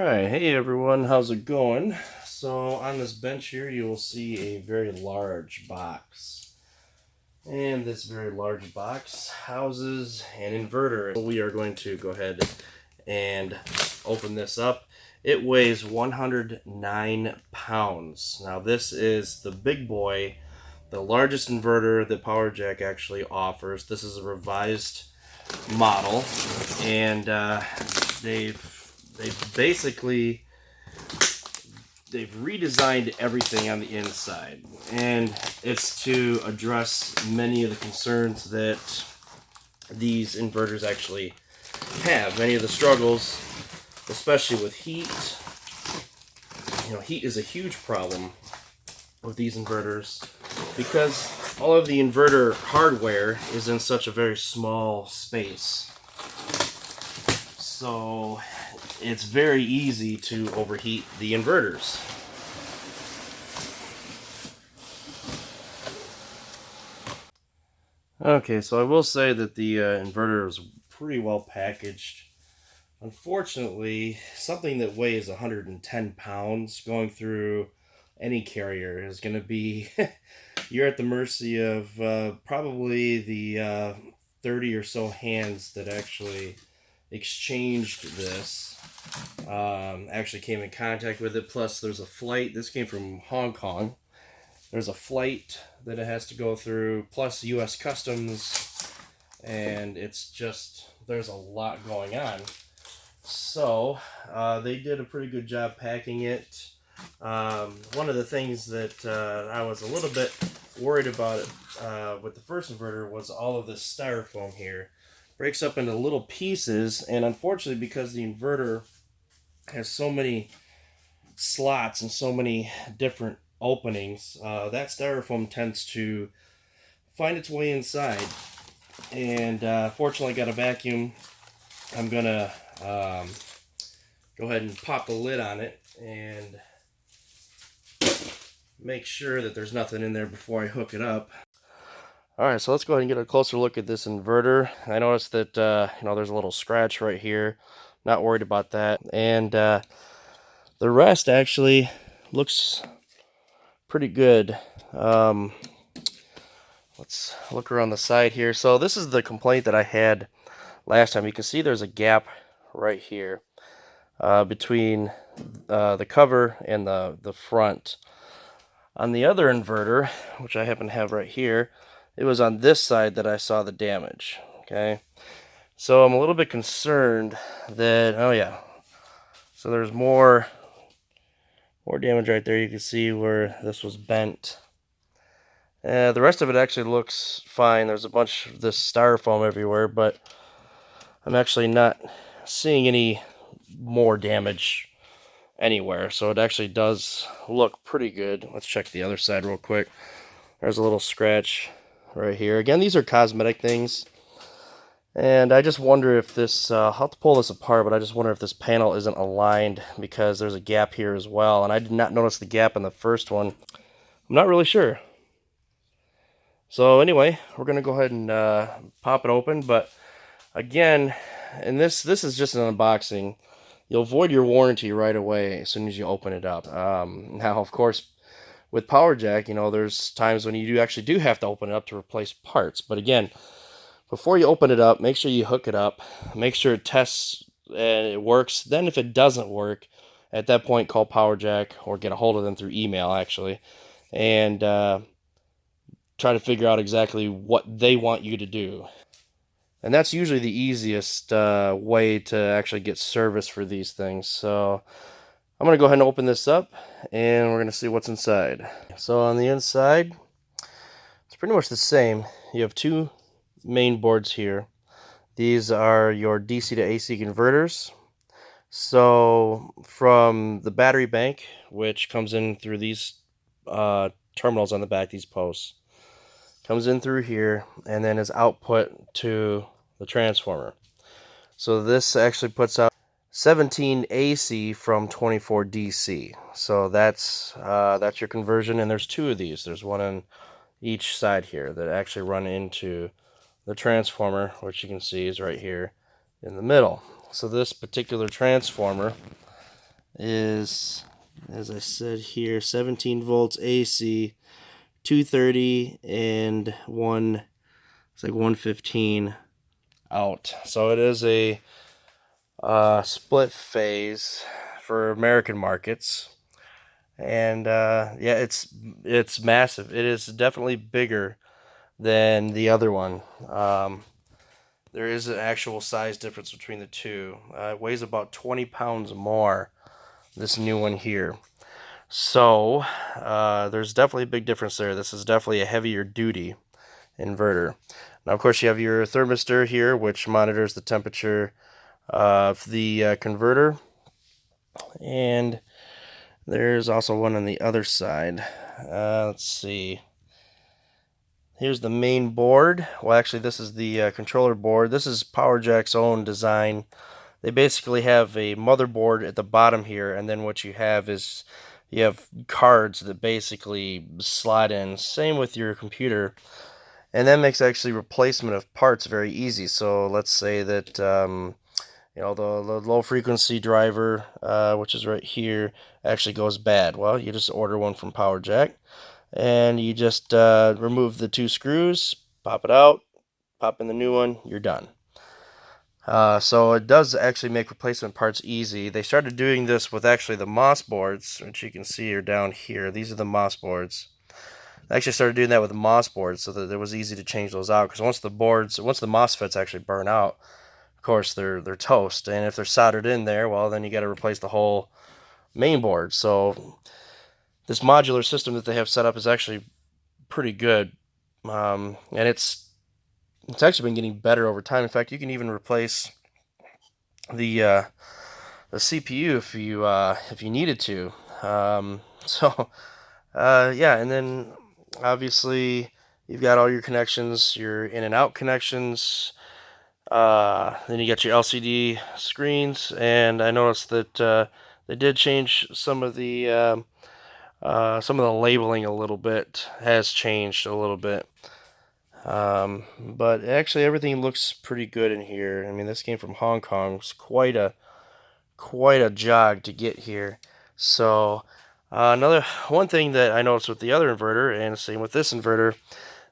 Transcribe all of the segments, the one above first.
Alright, hey everyone, how's it going? So on this bench here you will see a very large box. And this very large box houses an inverter. We are going to go ahead and open this up. It weighs 109 pounds. Now this is the big boy, the largest inverter that PowerJack actually offers. This is a revised model, and they've basically redesigned everything on the inside, and it's to address many of the concerns that these inverters actually have, many of the struggles, especially with heat. Heat is a huge problem with these inverters because all of the inverter hardware is in such a very small space. So it's very easy to overheat the inverters. Okay, so I will say that the inverter is pretty well packaged. Unfortunately, something that weighs 110 pounds going through any carrier is going to be, you're at the mercy of probably the 30 or so hands that actually exchanged this, actually came in contact with it. Plus there's a flight, this came from Hong Kong, there's a flight that it has to go through, plus US Customs, and it's just, there's a lot going on. So they did a pretty good job packing it. One of the things that I was a little bit worried about with the first inverter was all of this styrofoam here breaks up into little pieces, and unfortunately, because the inverter has so many slots and so many different openings, that styrofoam tends to find its way inside. And fortunately, I got a vacuum. I'm gonna go ahead and pop the lid on it and make sure that there's nothing in there before I hook it up. Alright, so let's go ahead and get a closer look at this inverter. I noticed that there's a little scratch right here. Not worried about that. And the rest actually looks pretty good. Let's look around the side here. So this is the complaint that I had last time. You can see there's a gap right here between the cover and the front. On the other inverter, which I happen to have right here, it was on this side that I saw the damage. Okay, so I'm a little bit concerned that, oh yeah, so there's more damage right there. You can see where this was bent. The rest of it actually looks fine. There's a bunch of this styrofoam everywhere, but I'm actually not seeing any more damage anywhere, so it actually does look pretty good. Let's check the other side real quick. There's a little scratch right here. Again, these are cosmetic things, and I just wonder if this, I'll have to pull this apart, but I just wonder if this panel isn't aligned, because there's a gap here as well, and I did not notice the gap in the first one. I'm not really sure. So anyway, we're going to go ahead and pop it open, but again, and this is just an unboxing. You'll void your warranty right away as soon as you open it up. Now, of course, with PowerJack, there's times when you actually do have to open it up to replace parts. But again, before you open it up, make sure you hook it up. Make sure it tests and it works. Then if it doesn't work, at that point, call PowerJack or get a hold of them through email, actually, and try to figure out exactly what they want you to do. And that's usually the easiest way to actually get service for these things. So I'm going to go ahead and open this up, and we're going to see what's inside. So on the inside, it's pretty much the same. You have two main boards here. These are your DC to AC converters. So from the battery bank, which comes in through these terminals on the back, these posts, comes in through here, and then is output to the transformer. So this actually puts out 17 AC from 24 DC. So that's your conversion, and there's two of these. There's one on each side here that actually run into the transformer, which you can see is right here in the middle. So this particular transformer is, as I said here, 17 volts AC, 230 and it's like 115 out. So it is a split phase for American markets. And yeah, it's massive. It is definitely bigger than the other one. There is an actual size difference between the two. It weighs about 20 pounds more, this new one here. So there's definitely a big difference there. This is definitely a heavier duty inverter. Now, of course, you have your thermistor here, which monitors the temperature of the converter. And there's also one on the other side. Let's see. Here's the main board. Well, actually, this is the controller board. This is PowerJack's own design. They basically have a motherboard at the bottom here, and then what you have is you have cards that basically slide in. Same with your computer. And that makes actually replacement of parts very easy. So let's say that the low frequency driver, which is right here, actually goes bad. Well, you just order one from PowerJack, and you just remove the two screws, pop it out, pop in the new one, you're done. So it does actually make replacement parts easy. They started doing this with actually the MOS boards, which you can see are down here. These are the MOS boards. They actually started doing that with the MOS boards so that it was easy to change those out, because once the MOSFETs actually burn out, of course they're toast. And if they're soldered in there, well, then you got to replace the whole main board. So this modular system that they have set up is actually pretty good, and it's actually been getting better over time. In fact, you can even replace the CPU if you needed to. So yeah, and then obviously you've got all your connections, your in and out connections. Then you got your LCD screens, and I noticed that they did change some of the labeling a little bit. Has changed a little bit. But actually everything looks pretty good in here. I mean, this came from Hong Kong. It's quite a jog to get here. So another one thing that I noticed with the other inverter, and same with this inverter,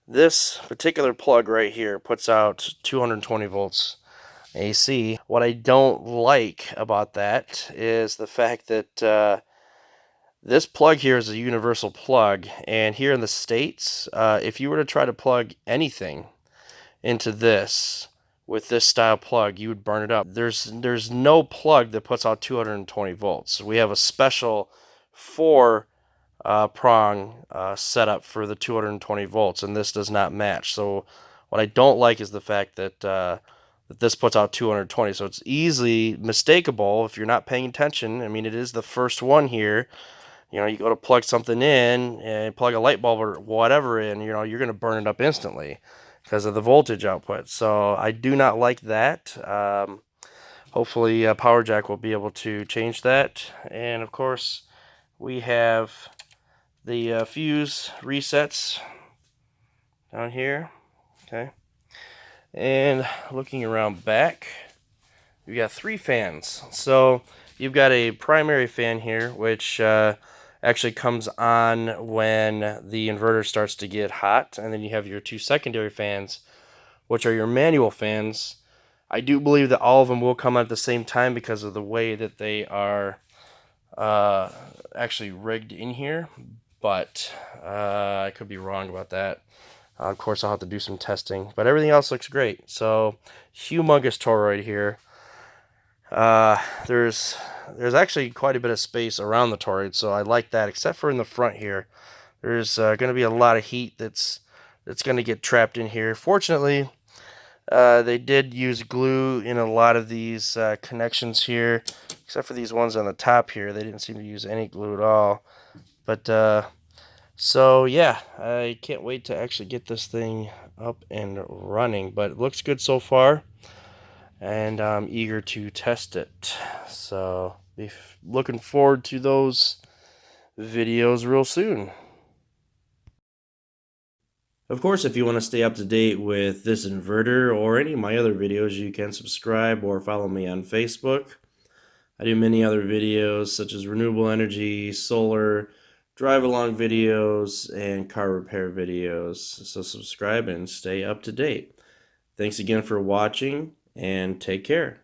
this particular plug right here puts out 220 volts AC. What I don't like about that is the fact that this plug here is a universal plug, and here in the States, if you were to try to plug anything into this with this style plug, you would burn it up. There's no plug that puts out 220 volts. We have a special four prong setup for the 220 volts, and this does not match. So what I don't like is the fact that this puts out 220. So it's easily mistakable if you're not paying attention. I mean, it is the first one here. You go to plug something in and plug a light bulb or whatever in, you're going to burn it up instantly because of the voltage output. So I do not like that. Hopefully PowerJack will be able to change that. And of course, we have the fuse resets down here. Okay. And looking around back, we got three fans. So you've got a primary fan here, which actually comes on when the inverter starts to get hot, and then you have your two secondary fans, which are your manual fans. I do believe that all of them will come on at the same time because of the way that they are actually rigged in here, but I could be wrong about that. Of course, I'll have to do some testing, but everything else looks great. So, humongous toroid here. There's actually quite a bit of space around the toroid, so I like that. Except for in the front here, there's going to be a lot of heat that's going to get trapped in here. Fortunately, they did use glue in a lot of these connections here, except for these ones on the top here. They didn't seem to use any glue at all. But so yeah, I can't wait to actually get this thing up and running. But it looks good so far, and I'm eager to test it. So be looking forward to those videos real soon. Of course, if you want to stay up to date with this inverter or any of my other videos, you can subscribe or follow me on Facebook. I do many other videos such as renewable energy, solar, drive along videos, and car repair videos. So subscribe and stay up to date. Thanks again for watching, and take care.